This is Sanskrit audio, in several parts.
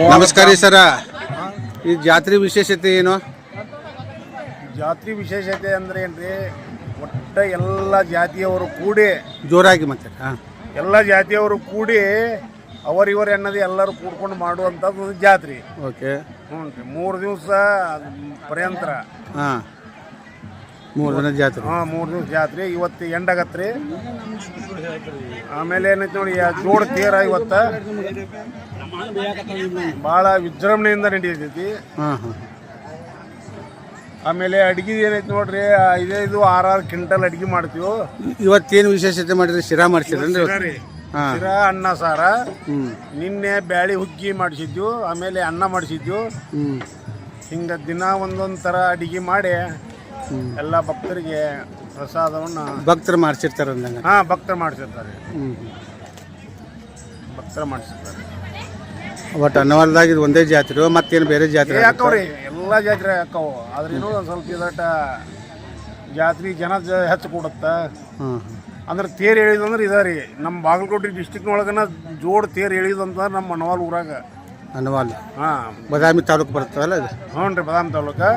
ನಮಸ್ಕಾರ ಸರ. ಈ ಜಾತ್ರೆ ವಿಶೇಷತೆ ಏನು? ಜಾತ್ರೆ ವಿಶೇಷತೆ ಅಂದ್ರೆ ಏನ್ರಿ, ಒಟ್ಟ ಎಲ್ಲ ಜಾತಿಯವರು ಕೂಡಿ ಜೋರಾಗಿ ಮತ್ತೆ ಎಲ್ಲ ಜಾತಿಯವರು ಕೂಡಿ ಅವರಿವರು ಅನ್ನೋದು ಎಲ್ಲರೂ ಕೂಡ್ಕೊಂಡು ಮಾಡುವಂಥದ್ದು ಜಾತ್ರೆ. ಓಕೆ. ಹ್ಞೂ ರೀ, 3 ದಿವಸ ಪರ್ಯಂತರ. ಹಾಂ, 3 ದಿನ ಜಾತ್ರೆ. 3 ದಿವಸ ಜಾತ್ರೆ. ಇವತ್ತು ಎಂಡಾಗತ್ರಿ. ಆಮೇಲೆ ಏನೈತೆ ನೋಡಿ, ಜೋಡ ತೇರ ಇವತ್ತು ಭಾಳ ವಿಜೃಂಭಣೆಯಿಂದ ನಡೆಯತೈತಿ. ಆಮೇಲೆ ಅಡ್ಗೆ ಏನೈತಿ ನೋಡ್ರಿ, 5-6 ಕ್ವಿಂಟಲ್ ಅಡ್ಗೆ ಮಾಡ್ತೀವಿ. ಇವತ್ತೇನು ವಿಶೇಷತೆ ಮಾಡಿದ್ರಿ? ಶಿರಾ ಮಾಡ್ಸಿದ್ರಿ? ಶಿರಾ, ಅನ್ನ ಸಾರ. ನಿನ್ನೆ ಬ್ಯಾಳಿ ಹುಗ್ಗಿ ಮಾಡಿಸಿದ್ವು, ಆಮೇಲೆ ಅನ್ನ ಮಾಡಿಸಿದ್ವು. ಹಿಂಗ ದಿನ ಒಂದೊಂದು ಥರ ಅಡಿಗೆ ಮಾಡಿ ಎಲ್ಲ ಭಕ್ತರಿಗೆ ಪ್ರಸಾದವನ್ನು ಭಕ್ತರು ಮಾಡಿಸಿರ್ತಾರೆ ಅಂದಂಗೆ. ಭಕ್ತರು ಮಾಡಿಸಿರ್ತಾರೆ. ಭಕ್ತರು ಮಾಡಿಸಿರ್ತಾರೆ. ಒಟ್ಟು ಅನ್ನವಾಲ್ದಾಗ ಇದು ಒಂದೇ ಜಾತ್ರೆ, ಮತ್ತೇನು ಬೇರೆ ಜಾತ್ರೆ ಯಾಕವ್ರಿ? ಎಲ್ಲ ಜಾತ್ರೆ ಯಾಕವು, ಆದ್ರೆ ಇನ್ನೂ ಒಂದು ಸ್ವಲ್ಪ ಇದಟ ಜಾತ್ರೆ ಜನ ಹೆಚ್ಚು ಕೊಡುತ್ತೆ. ಅಂದ್ರೆ ತೇರು ಎಳಿದಂದ್ರೆ ಇದಾರಿ, ನಮ್ಮ ಬಾಗಲಕೋಟೆ ಡಿಸ್ಟಿಕ್ನೊಳಗನ ಜೋಡ್ ತೇರು ಎಳಿದಂತ ನಮ್ಮ ಅನವಾಲ್ ಊರಾಗ. ಅನ್ನವಾಲ್ ಬದಾಮಿ ತಾಲೂಕು ಬರ್ತದಲ್ಲ ಅದು? ಹ್ಞೂ ರೀ, ಬದಾಮಿ ತಾಲೂಕು.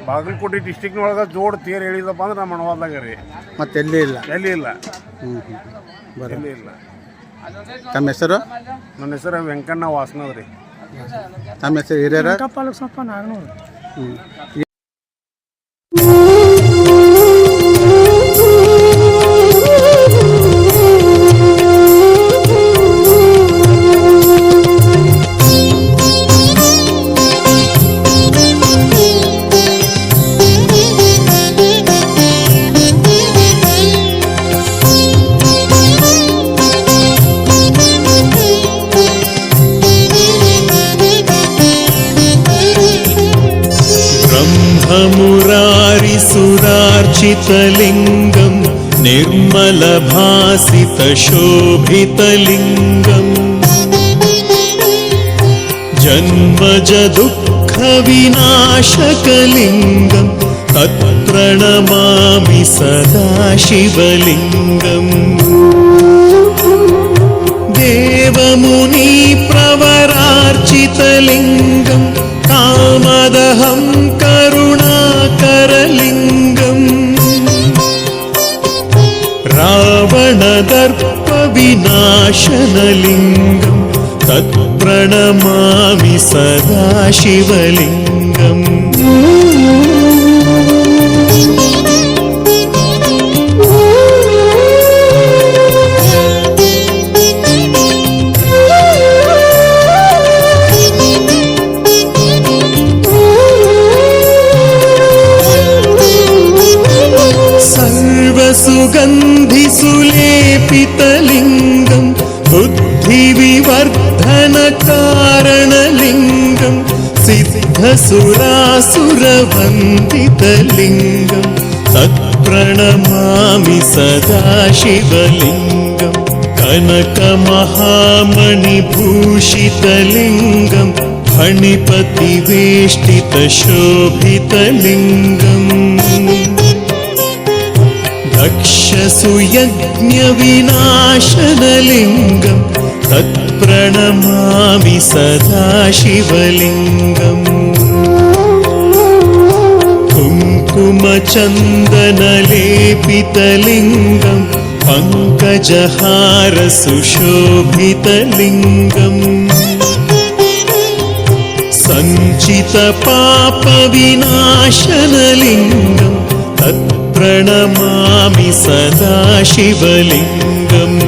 ಬಾಗಲಕೋಟೆ ಡಿಸ್ಟಿಕ್ನೊಳಗ ಜೋಡ್ ತೇರು ಎಳಿದಪ್ಪ ಅಂದ್ರೆ ನಮ್ಮ ಅನವಾಲ್ದಾಗ ರೀ. ಮತ್ತೆ ಎಲ್ಲಿ ಇಲ್ಲ? ಎಲ್ಲಿ ಇಲ್ಲ, ಎಲ್ಲಿ ಇಲ್ಲ. ತಮ್ಮ ಹೆಸರು? ನನ್ನ ಹೆಸರು ವೆಂಕಣ್ಣ ವಾಸನದ್ ರೀ. ತಮ್ಮ ಹೆಸರು ಹಿರಿಯರ? सुरार्चितलिङ्गं निर्मलभासितशोभितलिङ्गम् जन्मजदुःखविनाशकलिङ्गं तत्प्रणमामि सदा शिवलिङ्गम् देवमुनिप्रवरार्चितलिङ्गं कामदहं करुणाकरलिङ्गम् रावणदर्पविनाशनलिङ्गं तत्प्रणमामि सदा शिवलिङ्गम् सुगन्धिसुलेपितलिङ्गं बुद्धिविवर्धनकारणलिङ्गं सिद्धसुरासुरवन्दितलिङ्गं तत्प्रणमामि सदा शिवलिङ्गं कनकमहामणिभूषितलिङ्गं फणिपतिवेष्टितशोभितलिङ्गम् दक्षसुयज्ञविनाशनलिङ्गं तत्प्रणमामि सदा शिवलिङ्गम् कुङ्कुमचन्दनलेपितलिङ्गं पङ्कजहारसुशोभितलिङ्गम् सञ्चितपापविनाशनलिङ्गं तत्प्रणमामि सदा शिवलिङ्गम्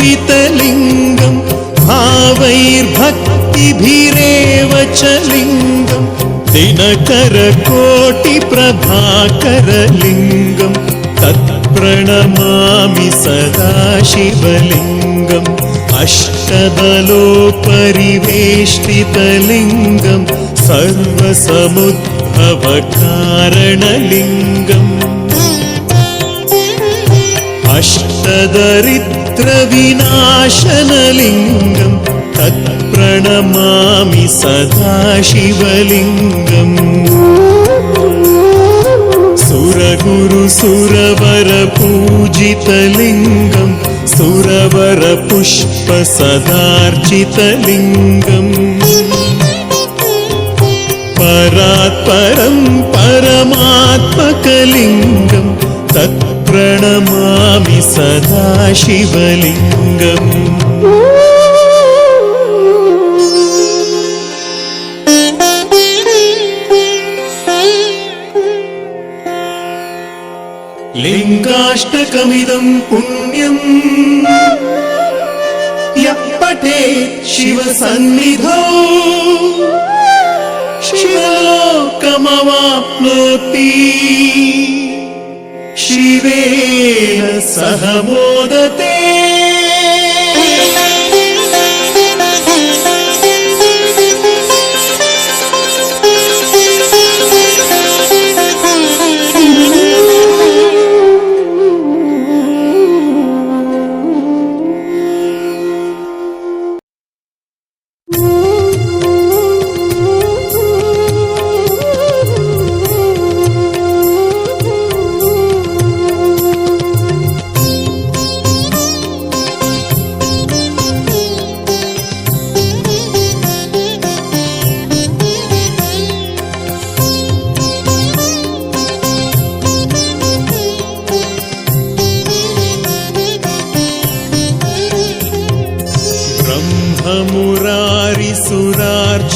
देवगणार्चितसेवितलिङ्गं भावैर्भक्तिभिरेव च लिङ्गं दिनकरकोटिप्रभाकरलिङ्गं तत्प्रणमामि सदा शिवलिङ्गम् अष्टदलोपरिवेष्टितलिङ्गं सर्वसमुद्भवकारणलिङ्गम् दरिद्रविनाशनलिङ्गं तत्प्रणमामि सदा शिवलिङ्गम् सुरगुरुसुरवरपूजितलिङ्गं सुरवरपुष्पसदार्चितलिङ्गम् परात्परं परमात्मकलिङ्गं तत्प्रणमामि सदा शिवलिङ्गम् लिङ्गाष्टकमिदं पुण्यम् यः पठेत् शिवसन्निधौ शिवलोकमवाप्नोति शिवेन सह मोदते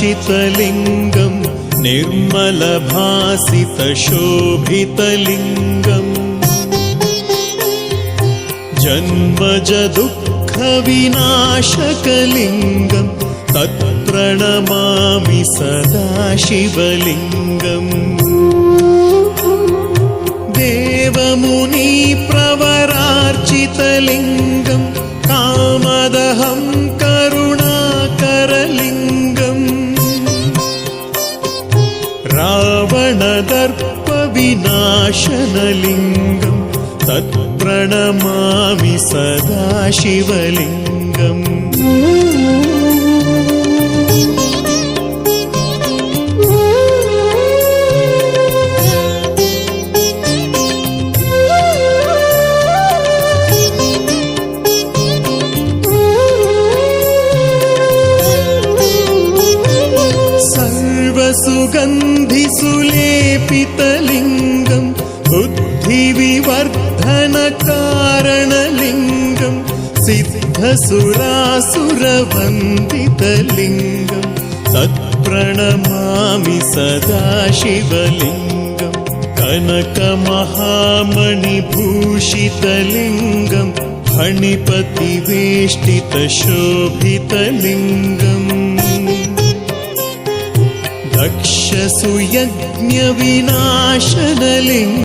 ब्रह्ममुरारिसुरार्चितलिङ्गं निर्मलभासितशोभितलिङ्गम् जन्मजदुःखविनाशकलिङ्गं तत्प्रणमामि सदा शिवलिङ्गम् देवमुनिप्रवरार्चितलिङ्गं कामदहं करुणाकरलिङ्गम् रावणदर्पविनाशनलिङ्गं तत्प्रणमामि सदा शिवलिङ्गम् सर्वसुगन्धिसुलेपितलिङ्गं बुद्धिविवर्धनकारणलिङ्गं सिद्धसुरासुरवन्दितलिङ्गं तत्प्रणमामि सदा शिवलिङ्गं कनकमहामणिभूषितलिङ्गं फणिपतिवेष्टितशोभितलिङ्गम् दक्षसुयज्ञविनाशनलिङ्गम्